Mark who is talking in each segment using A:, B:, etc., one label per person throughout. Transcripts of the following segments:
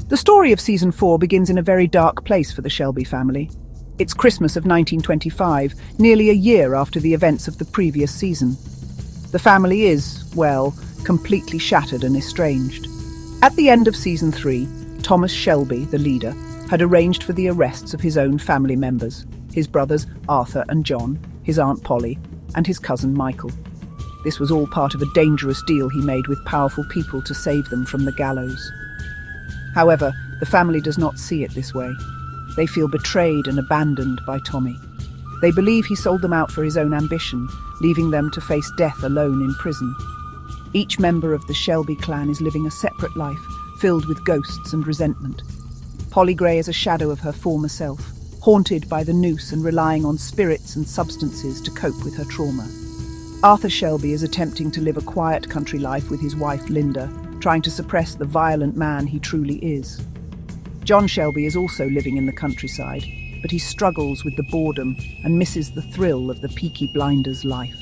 A: The story of season 4 begins in a very dark place for the Shelby family. It's Christmas of 1925, nearly a year after the events of the previous season. The family is, well, completely shattered and estranged. At the end of season 3, Thomas Shelby, the leader, had arranged for the arrests of his own family members, his brothers Arthur and John, his aunt Polly, and his cousin Michael. This was all part of a dangerous deal he made with powerful people to save them from the gallows. However, the family does not see it this way. They feel betrayed and abandoned by Tommy. They believe he sold them out for his own ambition, leaving them to face death alone in prison. Each member of the Shelby clan is living a separate life, filled with ghosts and resentment. Polly Gray is a shadow of her former self, haunted by the noose and relying on spirits and substances to cope with her trauma. Arthur Shelby is attempting to live a quiet country life with his wife Linda, trying to suppress the violent man he truly is. John Shelby is also living in the countryside, but he struggles with the boredom and misses the thrill of the Peaky Blinders life.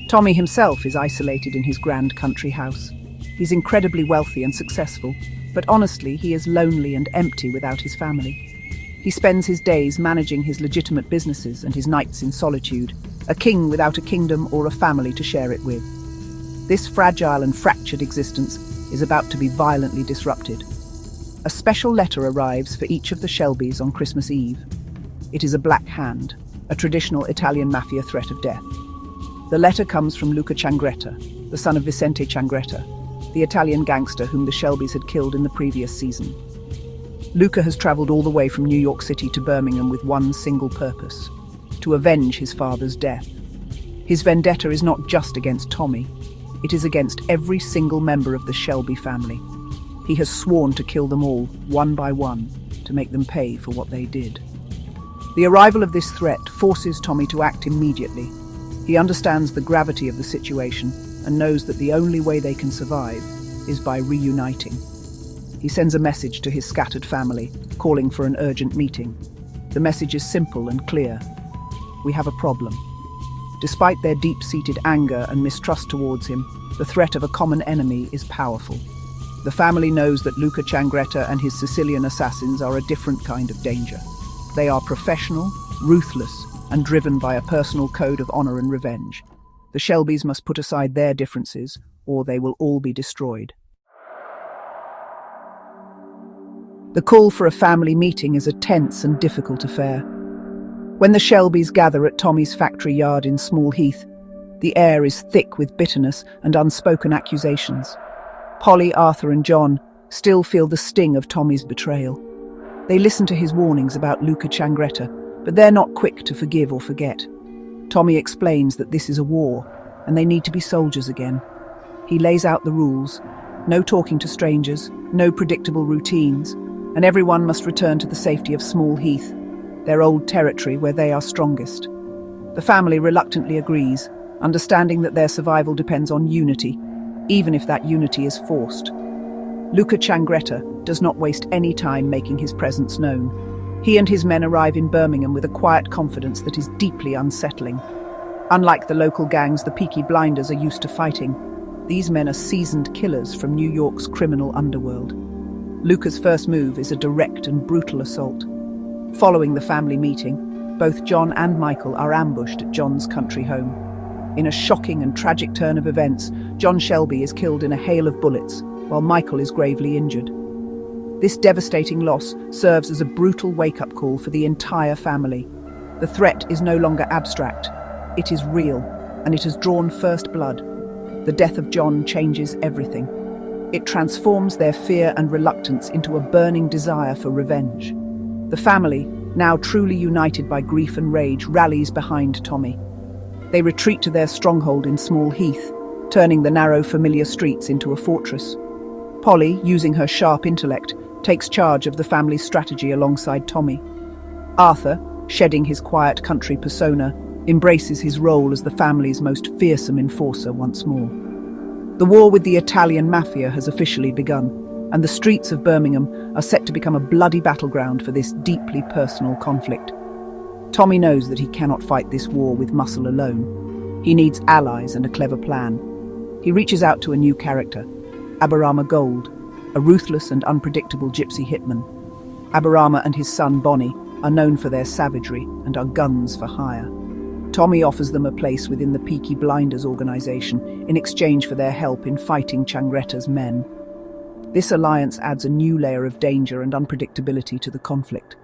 A: Tommy himself is isolated in his grand country house. He's incredibly wealthy and successful, but honestly, he is lonely and empty without his family. He spends his days managing his legitimate businesses and his nights in solitude, a king without a kingdom or a family to share it with. This fragile and fractured existence is about to be violently disrupted. A special letter arrives for each of the Shelbys on Christmas Eve. It is a black hand, a traditional Italian mafia threat of death. The letter comes from Luca Changretta, the son of Vicente Changretta, the Italian gangster whom the Shelbys had killed in the previous season. Luca has travelled all the way from New York City to Birmingham with one single purpose: to avenge his father's death. His vendetta is not just against Tommy, it is against every single member of the Shelby family. He has sworn to kill them all, one by one, to make them pay for what they did. The arrival of this threat forces Tommy to act immediately. He understands the gravity of the situation and knows that the only way they can survive is by reuniting. He sends a message to his scattered family, calling for an urgent meeting. The message is simple and clear. We have a problem. Despite their deep-seated anger and mistrust towards him, the threat of a common enemy is powerful. The family knows that Luca Changretta and his Sicilian assassins are a different kind of danger. They are professional, ruthless, and driven by a personal code of honor and revenge. The Shelbys must put aside their differences, or they will all be destroyed. The call for a family meeting is a tense and difficult affair. When the Shelbys gather at Tommy's factory yard in Small Heath, the air is thick with bitterness and unspoken accusations. Polly, Arthur and John still feel the sting of Tommy's betrayal. They listen to his warnings about Luca Changretta, but they're not quick to forgive or forget. Tommy explains that this is a war, and they need to be soldiers again. He lays out the rules: no talking to strangers, no predictable routines, and everyone must return to the safety of Small Heath, their old territory where they are strongest. The family reluctantly agrees, understanding that their survival depends on unity, even if that unity is forced. Luca Changretta does not waste any time making his presence known. He and his men arrive in Birmingham with a quiet confidence that is deeply unsettling. Unlike the local gangs the Peaky Blinders are used to fighting, these men are seasoned killers from New York's criminal underworld. Luca's first move is a direct and brutal assault. Following the family meeting, both John and Michael are ambushed at John's country home. In a shocking and tragic turn of events, John Shelby is killed in a hail of bullets, while Michael is gravely injured. This devastating loss serves as a brutal wake-up call for the entire family. The threat is no longer abstract. It is real, and it has drawn first blood. The death of John changes everything. It transforms their fear and reluctance into a burning desire for revenge. The family, now truly united by grief and rage, rallies behind Tommy. They retreat to their stronghold in Small Heath, turning the narrow, familiar streets into a fortress. Polly, using her sharp intellect, takes charge of the family's strategy alongside Tommy. Arthur, shedding his quiet country persona, embraces his role as the family's most fearsome enforcer once more. The war with the Italian mafia has officially begun, and the streets of Birmingham are set to become a bloody battleground for this deeply personal conflict. Tommy knows that he cannot fight this war with muscle alone. He needs allies and a clever plan. He reaches out to a new character, Aberama Gold, a ruthless and unpredictable gypsy hitman. Aberama and his son Bonnie are known for their savagery and are guns for hire. Tommy offers them a place within the Peaky Blinders organization in exchange for their help in fighting Changreta's men. This alliance adds a new layer of danger and unpredictability to the conflict.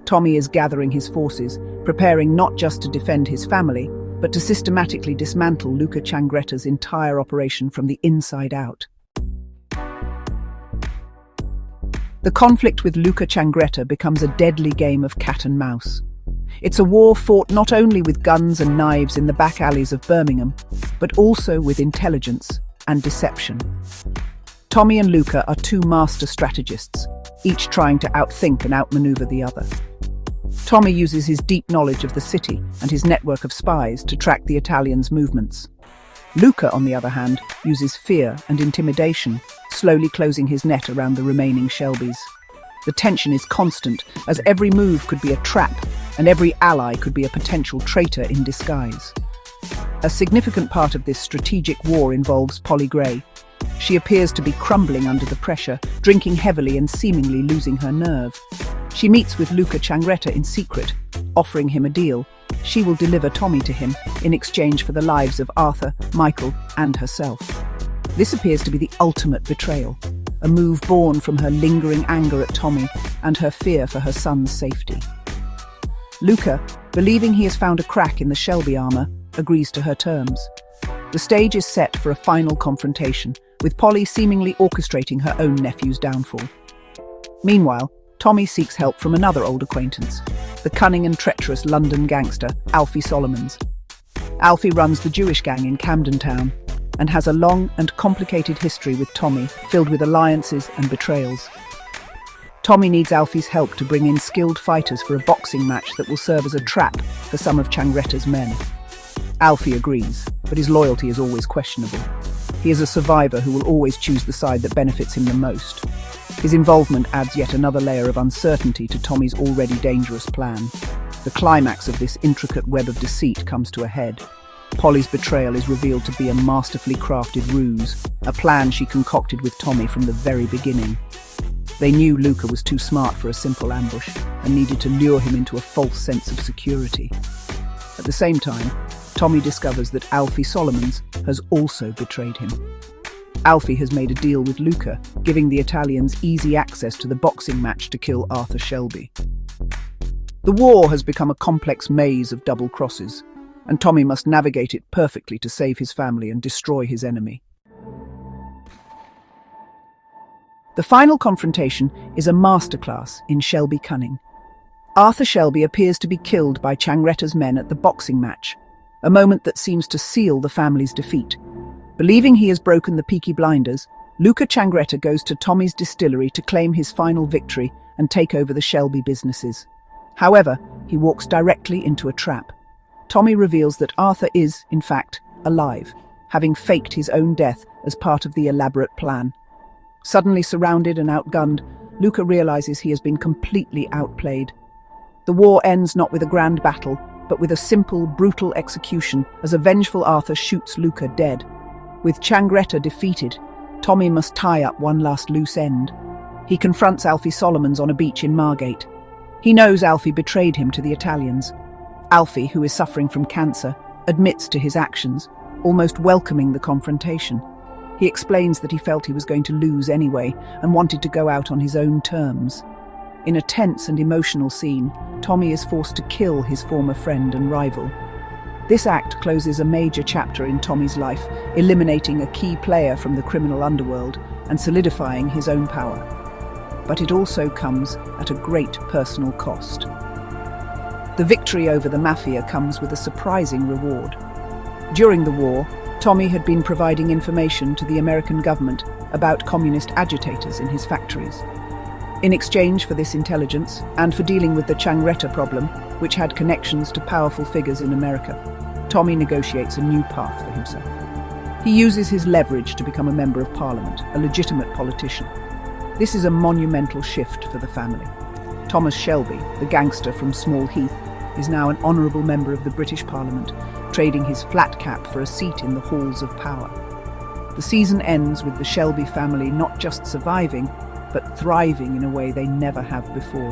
A: Tommy is gathering his forces, preparing not just to defend his family, but to systematically dismantle Luca Changreta's entire operation from the inside out. The conflict with Luca Changreta becomes a deadly game of cat and mouse. It's a war fought not only with guns and knives in the back alleys of Birmingham, but also with intelligence and deception. Tommy and Luca are two master strategists, each trying to outthink and outmaneuver the other. Tommy uses his deep knowledge of the city and his network of spies to track the Italians' movements. Luca, on the other hand, uses fear and intimidation, slowly closing his net around the remaining Shelbys. The tension is constant, as every move could be a trap, and every ally could be a potential traitor in disguise. A significant part of this strategic war involves Polly Gray. She appears to be crumbling under the pressure, drinking heavily and seemingly losing her nerve. She meets with Luca Changreta in secret, offering him a deal. She will deliver Tommy to him in exchange for the lives of Arthur, Michael, and herself. This appears to be the ultimate betrayal, a move born from her lingering anger at Tommy and her fear for her son's safety. Luca, believing he has found a crack in the Shelby armor, agrees to her terms. The stage is set for a final confrontation, with Polly seemingly orchestrating her own nephew's downfall. Meanwhile, Tommy seeks help from another old acquaintance, the cunning and treacherous London gangster, Alfie Solomons. Alfie runs the Jewish gang in Camden Town and has a long and complicated history with Tommy, filled with alliances and betrayals. Tommy needs Alfie's help to bring in skilled fighters for a boxing match that will serve as a trap for some of Changreta's men. Alfie agrees, but his loyalty is always questionable. He is a survivor who will always choose the side that benefits him the most. His involvement adds yet another layer of uncertainty to Tommy's already dangerous plan. The climax of this intricate web of deceit comes to a head. Polly's betrayal is revealed to be a masterfully crafted ruse, a plan she concocted with Tommy from the very beginning. They knew Luca was too smart for a simple ambush and needed to lure him into a false sense of security. At the same time, Tommy discovers that Alfie Solomons has also betrayed him. Alfie has made a deal with Luca, giving the Italians easy access to the boxing match to kill Arthur Shelby. The war has become a complex maze of double crosses, and Tommy must navigate it perfectly to save his family and destroy his enemy. The final confrontation is a masterclass in Shelby cunning. Arthur Shelby appears to be killed by Changreta's men at the boxing match, a moment that seems to seal the family's defeat. Believing he has broken the Peaky Blinders, Luca Changreta goes to Tommy's distillery to claim his final victory and take over the Shelby businesses. However, he walks directly into a trap. Tommy reveals that Arthur is, in fact, alive, having faked his own death as part of the elaborate plan. Suddenly surrounded and outgunned, Luca realizes he has been completely outplayed. The war ends not with a grand battle, but with a simple, brutal execution as a vengeful Arthur shoots Luca dead. With Changreta defeated, Tommy must tie up one last loose end. He confronts Alfie Solomons on a beach in Margate. He knows Alfie betrayed him to the Italians. Alfie, who is suffering from cancer, admits to his actions, almost welcoming the confrontation. He explains that he felt he was going to lose anyway and wanted to go out on his own terms. In a tense and emotional scene, Tommy is forced to kill his former friend and rival. This act closes a major chapter in Tommy's life, eliminating a key player from the criminal underworld and solidifying his own power. But it also comes at a great personal cost. The victory over the mafia comes with a surprising reward. During the war, Tommy had been providing information to the American government about communist agitators in his factories. In exchange for this intelligence, and for dealing with the Changreta problem, which had connections to powerful figures in America, Tommy negotiates a new path for himself. He uses his leverage to become a member of Parliament, a legitimate politician. This is a monumental shift for the family. Thomas Shelby, the gangster from Small Heath, is now an honourable member of the British Parliament, trading his flat cap for a seat in the halls of power. The season ends with the Shelby family not just surviving, but thriving in a way they never have before.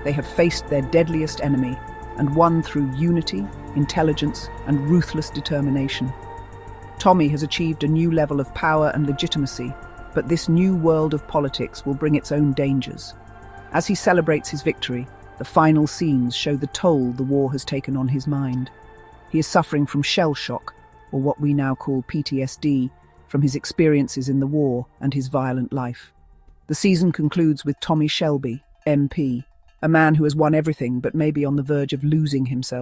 A: They have faced their deadliest enemy and won through unity, intelligence, and ruthless determination. Tommy has achieved a new level of power and legitimacy, but this new world of politics will bring its own dangers. As he celebrates his victory, the final scenes show the toll the war has taken on his mind. He is suffering from shell shock, or what we now call PTSD, from his experiences in the war and his violent life. The season concludes with Tommy Shelby, MP, a man who has won everything but may be on the verge of losing himself.